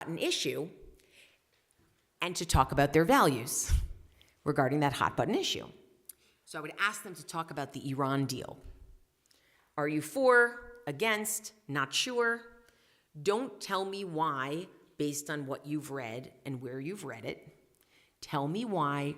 button issue and to talk about their values regarding that hot button issue. So I would ask them to talk about the Iran deal. Are you for, against, not sure? Don't tell me why based on what you've read and where you've read it. Tell me why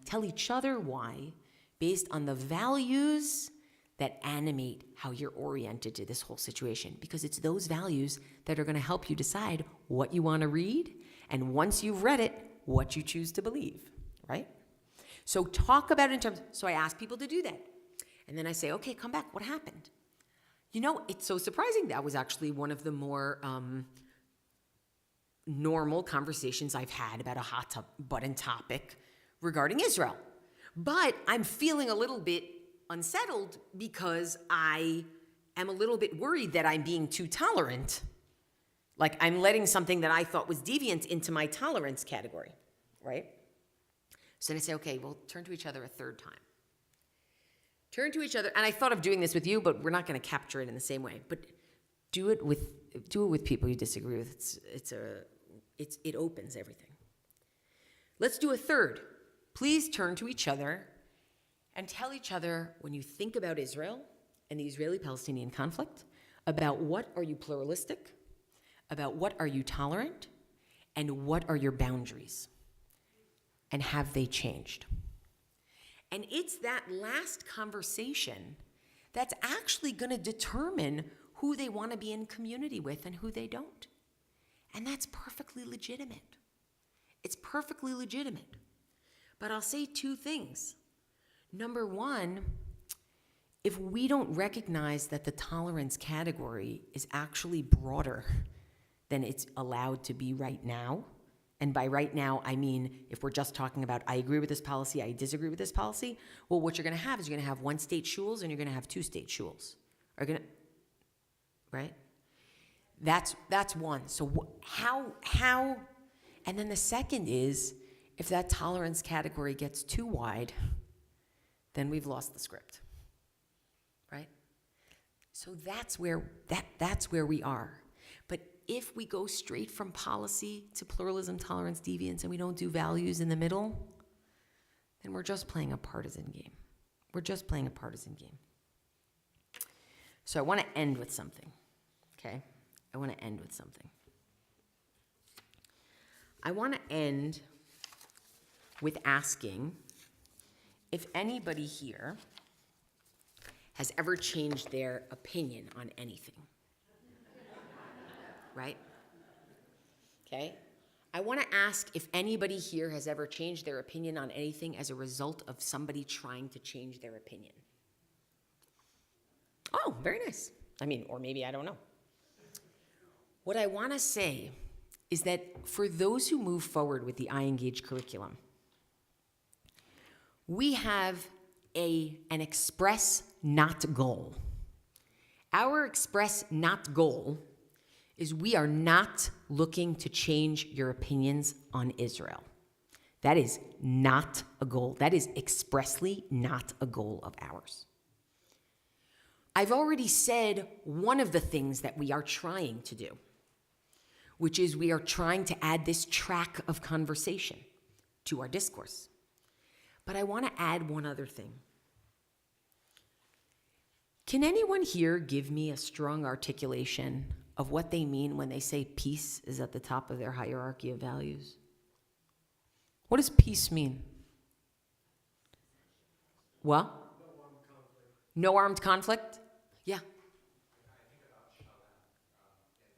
tell each other why based on the values that animate how you're oriented to this whole situation, because it's those values that are going to help you decide what you want to read, and once you've read it, what you choose to believe, right? So talk about it in terms, so I ask people to do that. And then I say, okay, come back, what happened? You know, it's so surprising. That was actually one of the more normal conversations I've had about a hot button topic regarding Israel. But I'm feeling a little bit unsettled because I am a little bit worried that I'm being too tolerant. Like I'm letting something that I thought was deviant into my tolerance category, right? So then I say, okay, we'll turn to each other a third time. Turn to each other, and I thought of doing this with you, but we're not going to capture it in the same way. But do it with people you disagree with. It opens everything. Let's do a third. Please turn to each other and tell each other, when you think about Israel and the Israeli-Palestinian conflict, about what are you pluralistic, about what are you tolerant, and what are your boundaries, and have they changed? And it's that last conversation that's actually going to determine who they want to be in community with and who they don't. And that's perfectly legitimate. It's perfectly legitimate. But I'll say two things. Number one, if we don't recognize that the tolerance category is actually broader than it's allowed to be right now, and by right now, I mean, if we're just talking about, I agree with this policy, I disagree with this policy, well, what you're going to have is you're going to have one-state shuls and you're going to have two-state shuls. Right? That's one. So how, and then the second is, if that tolerance category gets too wide, then we've lost the script, right? So that's where we are. But if we go straight from policy to pluralism, tolerance, deviance, and we don't do values in the middle, then we're just playing a partisan game. We're just playing a partisan game. So I want to end with something, okay? I want to end with something. I want to end with asking if anybody here has ever changed their opinion on anything. Right? Okay? I want to ask if anybody here has ever changed their opinion on anything as a result of somebody trying to change their opinion. Oh, very nice. I mean, or maybe I don't know. What I want to say is that for those who move forward with the iEngage curriculum, we have an express not goal. Our express not goal is we are not looking to change your opinions on Israel. That is not a goal. That is expressly not a goal of ours. I've already said one of the things that we are trying to do, which is we are trying to add this track of conversation to our discourse. But I want to add one other thing. Can anyone here give me a strong articulation of what they mean when they say peace is at the top of their hierarchy of values? What does peace mean? What? No armed conflict? Yeah.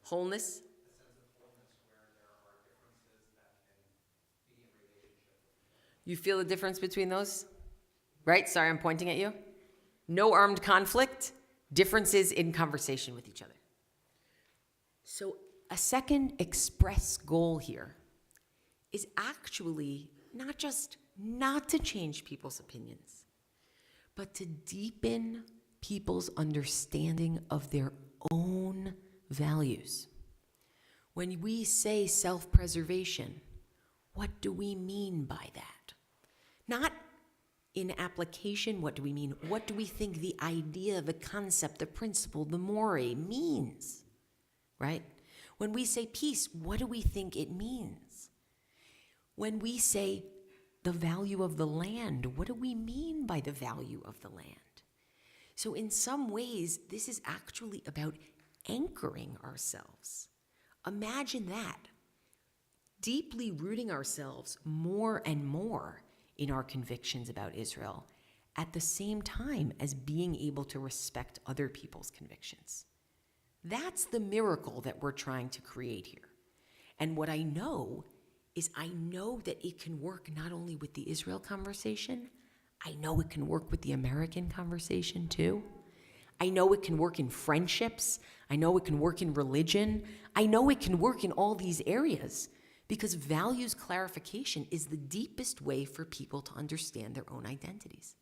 Wholeness? You feel the difference between those? Right? Sorry, I'm pointing at you. No armed conflict, differences in conversation with each other. So a second express goal here is actually not just not to change people's opinions, but to deepen people's understanding of their own values. When we say self-preservation, what do we mean by that? Not in application, what do we mean? What do we think the idea, the concept, the principle, the more means, right? When we say peace, what do we think it means? When we say the value of the land, what do we mean by the value of the land? So in some ways, this is actually about anchoring ourselves. Imagine that. Deeply rooting ourselves more and more in our convictions about Israel, at the same time as being able to respect other people's convictions. That's the miracle that we're trying to create here. And what I know is I know that it can work not only with the Israel conversation, I know it can work with the American conversation too. I know it can work in friendships. I know it can work in religion. I know it can work in all these areas because values clarification is the deepest way for people to understand their own identities.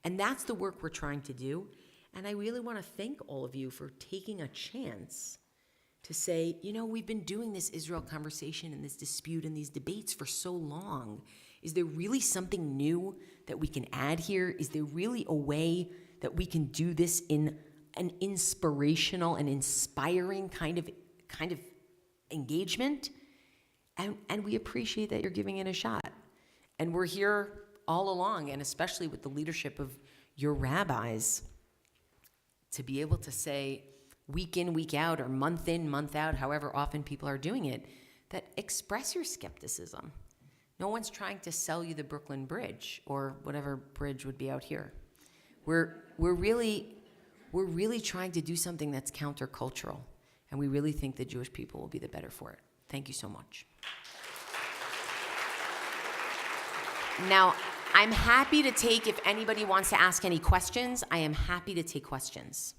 And that's the work we're trying to do. And I really want to thank all of you for taking a chance to say, we've been doing this Israel conversation and this dispute and these debates for so long. Is there really something new that we can add here? Is there really a way that we can do this in an inspirational and inspiring kind of engagement? And we appreciate that you're giving it a shot. And we're here all along, and especially with the leadership of your rabbis, to be able to say week in, week out, or month in, month out, however often people are doing it, that express your skepticism. No one's trying to sell you the Brooklyn Bridge or whatever bridge would be out here. We're really trying to do something that's countercultural, and we really think the Jewish people will be the better for it. Thank you so much. Now, I'm happy to take, if anybody wants to ask any questions, I am happy to take questions.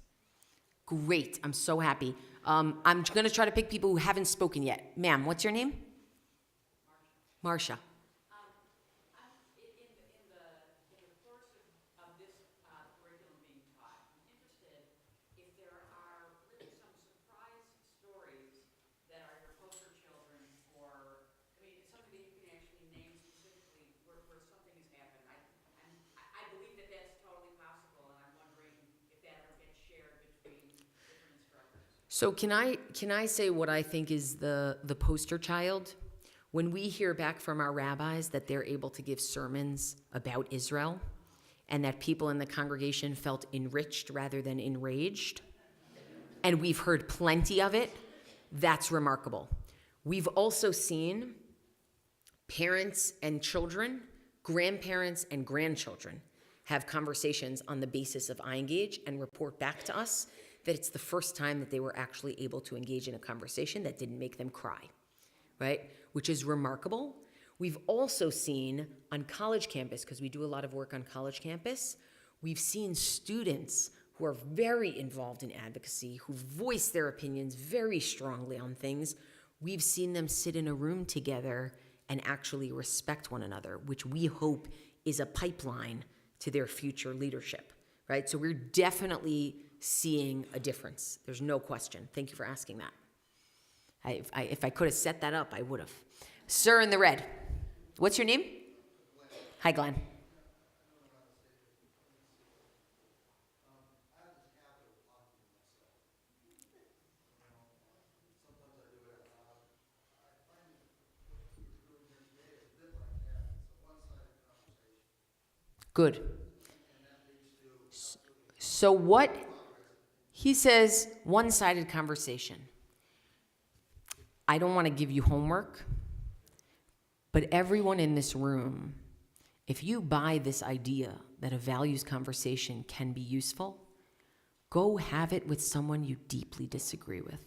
Great, I'm so happy. I'm going to try to pick people who haven't spoken yet. Ma'am, what's your name? Marcia. In the course of this curriculum being taught, I'm interested if there are really some surprise stories that are your poster children for, something that you can actually name specifically where something has happened. I believe that that's totally possible, and I'm wondering if that ever gets shared between different instructors. So can I say what I think is the poster child? When we hear back from our rabbis that they're able to give sermons about Israel and that people in the congregation felt enriched rather than enraged, and we've heard plenty of it, that's remarkable. We've also seen parents and children, grandparents and grandchildren have conversations on the basis of iEngage and report back to us that it's the first time that they were actually able to engage in a conversation that didn't make them cry, right? Which is remarkable. We've also seen on college campus, because we do a lot of work on college campus, we've seen students who are very involved in advocacy, who voice their opinions very strongly on things. We've seen them sit in a room together and actually respect one another, which we hope is a pipeline to their future leadership, right? So we're definitely seeing a difference. There's no question. Thank you for asking that. If I could have set that up, I would have. Sir in the red. What's your name? Glenn. Hi, Glenn. I don't know how to say this. I have this habit of talking to myself. Sometimes I do it out loud. I find that what we're doing here today is a bit like that. It's a one-sided conversation. Good. And that leads to So what, he says, one-sided conversation. I don't want to give you homework, but everyone in this room, if you buy this idea that a values conversation can be useful, go have it with someone you deeply disagree with.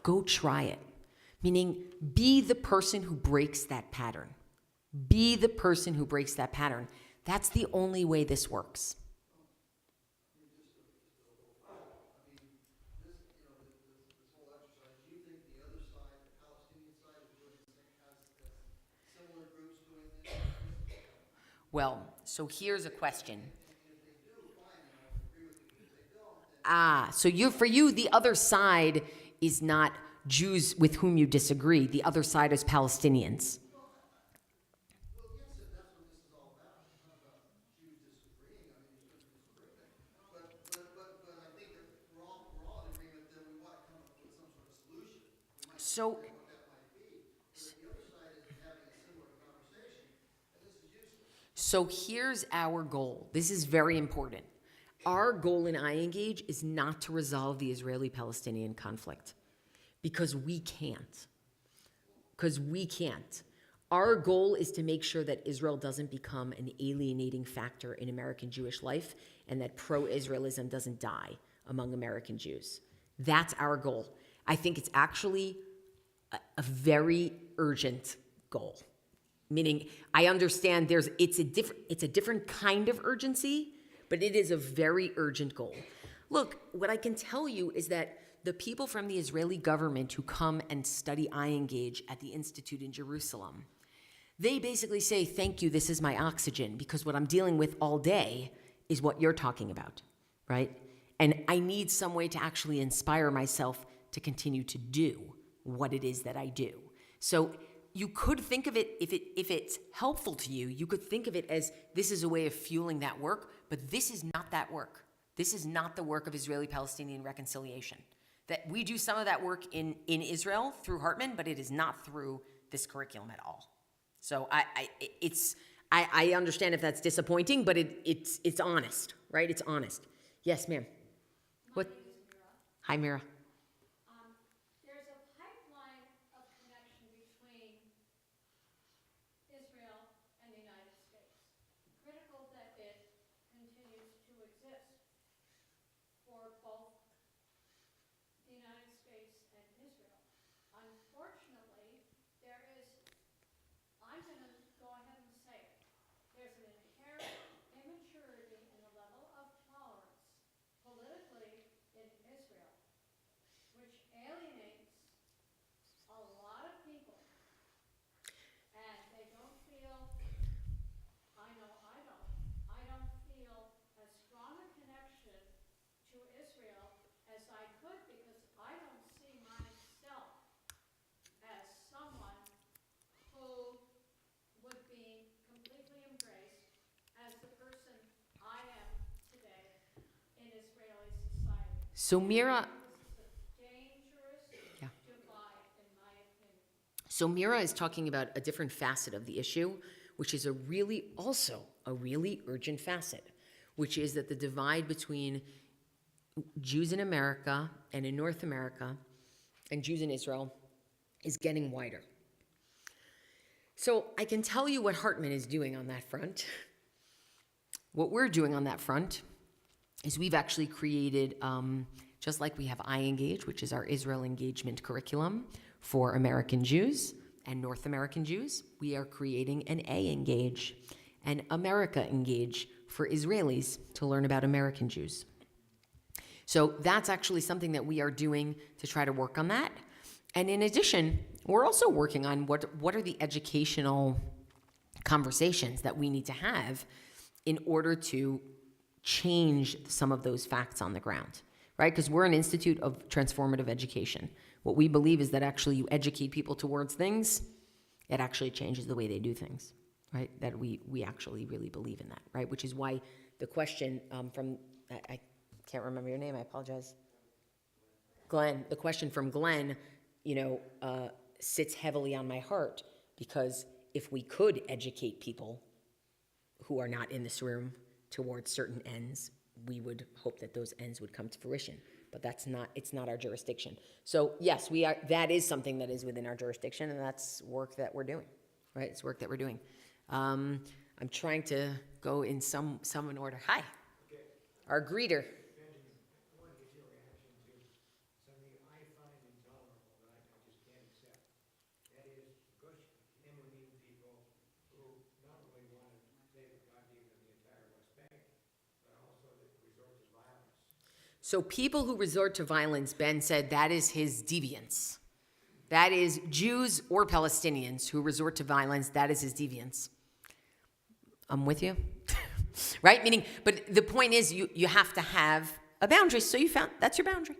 Go try it. Meaning, be the person who breaks that pattern. Be the person who breaks that pattern. That's the only way this works. Well, so here's a question. So for you, the other side is not Jews with whom you disagree. The other side is Palestinians. well, yes, if that's what this is all about. It's not about Jews disagreeing. There's going to be disagreement. But I think that we're all in agreement that we want to come up with some sort of solution. So, what that might be. But if the other side is having a similar conversation, then this is useless. so here's our goal. This is very important. Our goal in iEngage is not to resolve the Israeli-Palestinian conflict because we can't. Because we can't. Our goal is to make sure that Israel doesn't become an alienating factor in American Jewish life and that pro-Israelism doesn't die among American Jews. That's our goal. I think it's actually a very urgent goal. Meaning, I understand it's a different kind of urgency, but it is a very urgent goal. Look, what I can tell you is that the people from the Israeli government who come and study iEngage at the Institute in Jerusalem, they basically say, thank you, this is my oxygen, because what I'm dealing with all day is what you're talking about, right? And I need some way to actually inspire myself to continue to do what it is that I do. So you could think of it, if it's helpful to you, you could think of it as this is a way of fueling that work, but this is not that work. This is not the work of Israeli-Palestinian reconciliation. That we do some of that work in Israel through Hartman, but it is not through this curriculum at all. So I understand if that's disappointing, but it's honest, right? It's honest. Yes, ma'am. What? My name is Mira. Hi, Mira. There's a pipeline of connection between Israel and the United States. Critical that it continues to exist for both the United States and Israel. Unfortunately, I'm going to go ahead and say it, there's an inherent immaturity in the level of tolerance politically in Israel, which alienates a lot of people, and they don't feel, I know I don't feel as strong a connection to Israel as I could, because I don't see myself as someone who would be completely embraced as the person I am today in Israeli society. So Mira, This is a dangerous Yeah. divide, in my opinion. So Mira is talking about a different facet of the issue, which is also a really urgent facet, which is that the divide between Jews in America and in North America and Jews in Israel is getting wider. So I can tell you what Hartman is doing on that front. What we're doing on that front is we've actually created, just like we have iEngage, which is our Israel engagement curriculum for American Jews and North American Jews, we are creating an A-Engage, an America Engage for Israelis to learn about American Jews. So that's actually something that we are doing to try to work on that. And in addition, we're also working on what are the educational conversations that we need to have in order to change some of those facts on the ground, right? Because we're an institute of transformative education. What we believe is that actually you educate people towards things, it actually changes the way they do things, right? That we actually really believe in that, right? Which is why the question from, I can't remember your name, I apologize. Glenn, the question from Glenn, sits heavily on my heart, because if we could educate people who are not in this room towards certain ends, we would hope that those ends would come to fruition. But it's not our jurisdiction. So yes, that is something that is within our jurisdiction, and that's work that we're doing, right? It's work that we're doing. I'm trying to go in some in order. Hi. Okay. Our greeter. Benjamin, I want to get your reaction to something I find intolerable that I just can't accept. That is push enemy people who not only want to say that God gave them the entire West Bank, but also that resort to violence. So people who resort to violence, Ben said that is his deviance. That is Jews or Palestinians who resort to violence, that is his deviance. I'm with you. Right? Meaning, but the point is you have to have a boundary. So that's your boundary,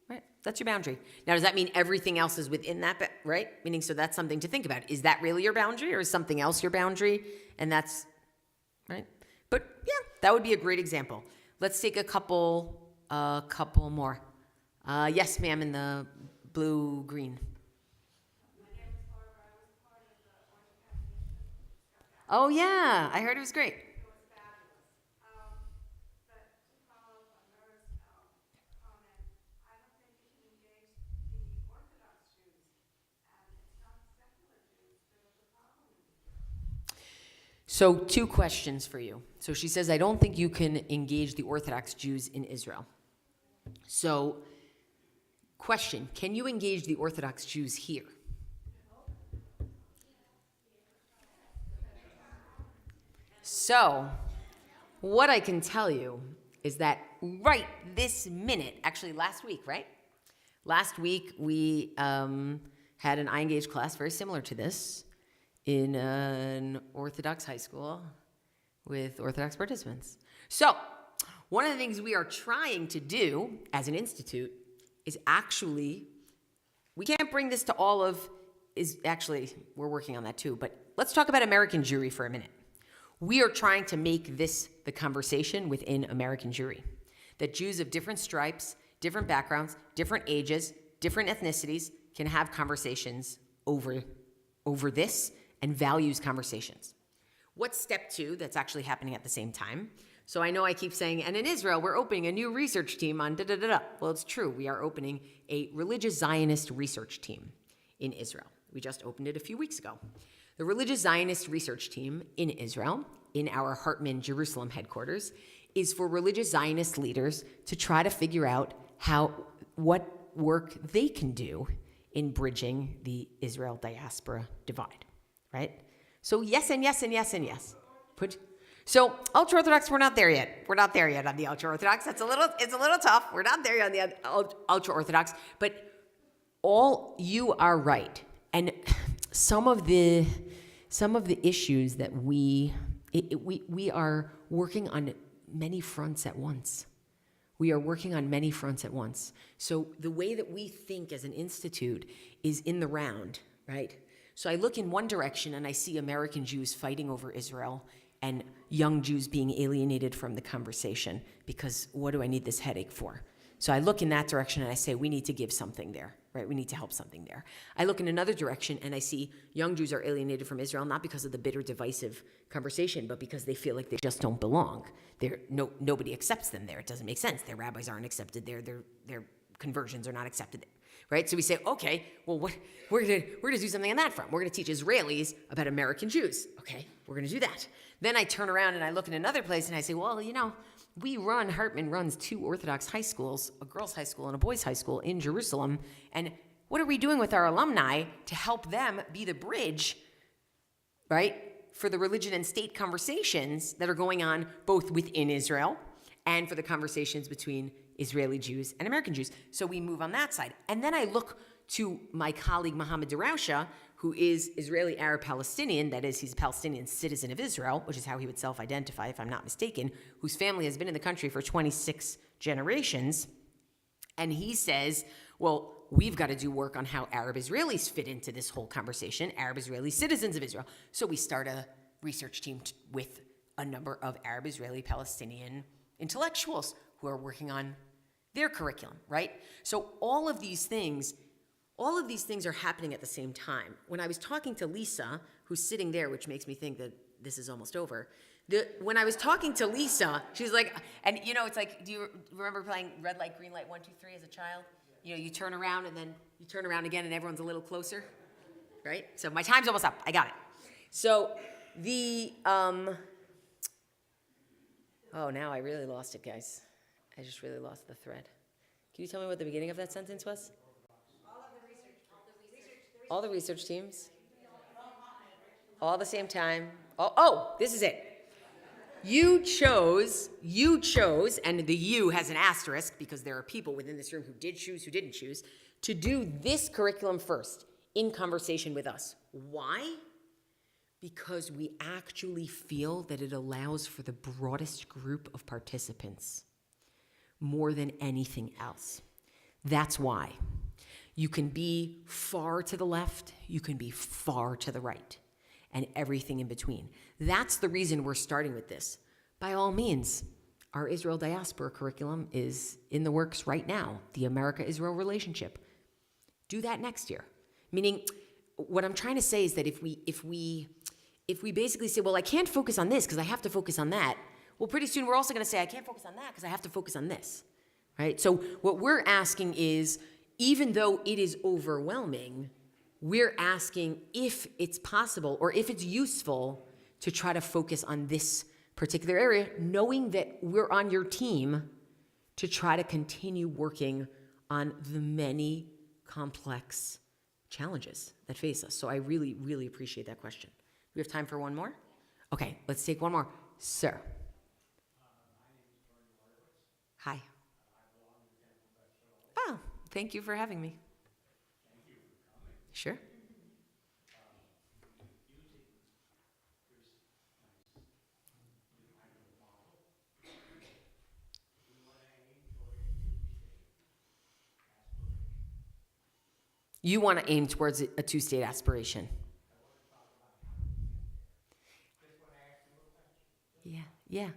right? That's your boundary. Now, does that mean everything else is within that, right? Meaning, so that's something to think about. Is that really your boundary, or is something else your boundary? And that's, right? But yeah, that would be a great example. Let's take a couple more. Yes, ma'am, in the blue-green. Oh, yeah. I heard it was great. It was fabulous. But to follow up on Laura's comment, I don't think you can engage the Orthodox Jews, and it's not the secular Jews that are the problem in Israel. So, two questions for you. So she says, I don't think you can engage the Orthodox Jews in Israel. So, question, can you engage the Orthodox Jews here? So, what I can tell you is that right this minute, actually last week, right? Last week, we had an iEngage class very similar to this in an Orthodox high school with Orthodox participants. So, one of the things we are trying to do as an institute is actually, we can't bring this to all of, we're working on that too, but let's talk about American Jewry for a minute. We are trying to make this the conversation within American Jewry, that Jews of different stripes, different backgrounds, different ages, different ethnicities can have conversations over this and values conversations. What's step 2 that's actually happening at the same time? So I know I keep saying, and in Israel, we're opening a new research team on da-da-da-da. Well, it's true. We are opening a religious Zionist research team in Israel. We just opened it a few weeks ago. The religious Zionist research team in Israel, in our Hartman, Jerusalem headquarters, is for religious Zionist leaders to try to figure out what work they can do in bridging the Israel diaspora divide, right? So yes and yes and yes and yes. So ultra-Orthodox, we're not there yet. We're not there yet on the ultra-Orthodox. It's a little tough. We're not there yet on the ultra-Orthodox. But you are right. And some of the issues that we are working on many fronts at once. We are working on many fronts at once. So the way that we think as an institute is in the round, right? So I look in one direction and I see American Jews fighting over Israel and young Jews being alienated from the conversation because what do I need this headache for? So I look in that direction and I say, we need to give something there, right? We need to help something there. I look in another direction and I see young Jews are alienated from Israel, not because of the bitter, divisive conversation, but because they feel like they just don't belong. Nobody accepts them there. It doesn't make sense. Their rabbis aren't accepted there. Their conversions are not accepted there. Right? So we say, okay, well, we're gonna do something on that front. We're gonna teach Israelis about American Jews. Okay, we're gonna do that. Then I turn around and I look in another place and I say, well, Hartman runs 2 Orthodox high schools, a girls' high school and a boys' high school in Jerusalem. And what are we doing with our alumni to help them be the bridge, right, for the religion and state conversations that are going on both within Israel and for the conversations between Israeli Jews and American Jews? So we move on that side. And then I look to my colleague Mohammed Darausha, who is Israeli Arab Palestinian, that is, he's a Palestinian citizen of Israel, which is how he would self-identify, if I'm not mistaken, whose family has been in the country for 26 generations. And he says, well, we've got to do work on how Arab Israelis fit into this whole conversation, Arab Israeli citizens of Israel. So we start a research team with a number of Arab Israeli Palestinian intellectuals who are working on their curriculum, right? So all of these things are happening at the same time. When I was talking to Lisa, who's sitting there, which makes me think that this is almost over, when I was talking to Lisa, she's like, and it's like, do you remember playing red light, green light, 1, 2, 3 as a child? You turn around and then you turn around again and everyone's a little closer, right? So my time's almost up. I got it. So now I really lost it, guys. I just really lost the thread. Can you tell me what the beginning of that sentence was? All the research teams. All at the same time. Oh, this is it. You chose, and the you has an asterisk because there are people within this room who did choose, who didn't choose, to do this curriculum first in conversation with us. Why? Because we actually feel that it allows for the broadest group of participants more than anything else. That's why. You can be far to the left, you can be far to the right, and everything in between. That's the reason we're starting with this. By all means, our Israel diaspora curriculum is in the works right now, the America-Israel relationship. Do that next year. Meaning, what I'm trying to say is that if if we basically say, well, I can't focus on this because I have to focus on that, well, pretty soon we're also going to say, I can't focus on that because I have to focus on this, right? So what we're asking is, even though it is overwhelming, we're asking if it's possible or if it's useful to try to focus on this particular area, knowing that we're on your team to try to continue working on the many complex challenges that face us. So I really, really appreciate that question. We have time for one more? Okay, let's take one more. Sir. Hi. Oh, thank you for having me. Sure. You want to aim towards a two-state aspiration. Yeah, yeah.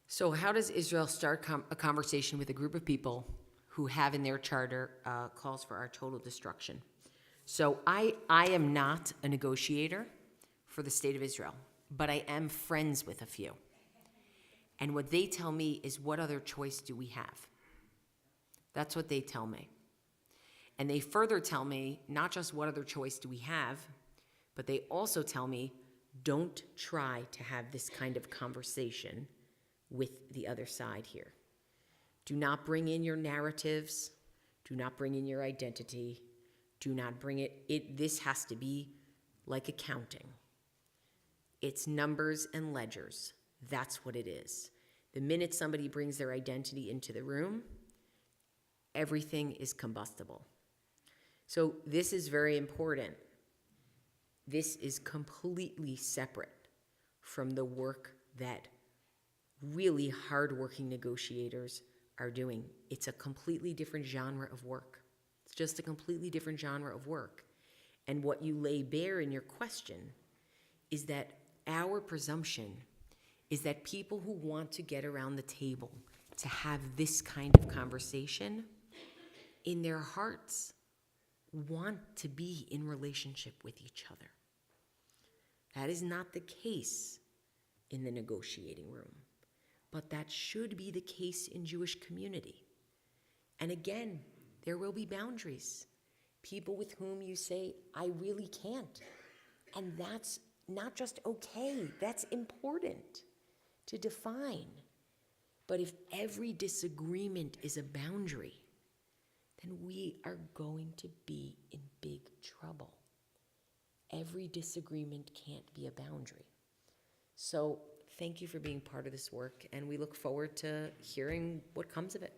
So how does Israel start a conversation with a group of people who have in their charter calls for our total destruction? So I am not a negotiator for the state of Israel, but I am friends with a few. And what they tell me is, what other choice do we have? That's what they tell me. And they further tell me, not just what other choice do we have, but they also tell me, don't try to have this kind of conversation with the other side here. Do not bring in your narratives. Do not bring in your identity. Do not bring it. This has to be like accounting. It's numbers and ledgers. That's what it is. The minute somebody brings their identity into the room, everything is combustible. So this is very important. This is completely separate from the work that really hardworking negotiators are doing. It's a completely different genre of work. It's just a completely different genre of work. And what you lay bare in your question is that our presumption is that people who want to get around the table to have this kind of conversation, in their hearts, want to be in relationship with each other. That is not the case in the negotiating room. But that should be the case in Jewish community. And again, there will be boundaries. People with whom you say, I really can't. And that's not just okay, that's important to define. But if every disagreement is a boundary, then we are going to be in big trouble. Every disagreement can't be a boundary. So thank you for being part of this work, and we look forward to hearing what comes of it.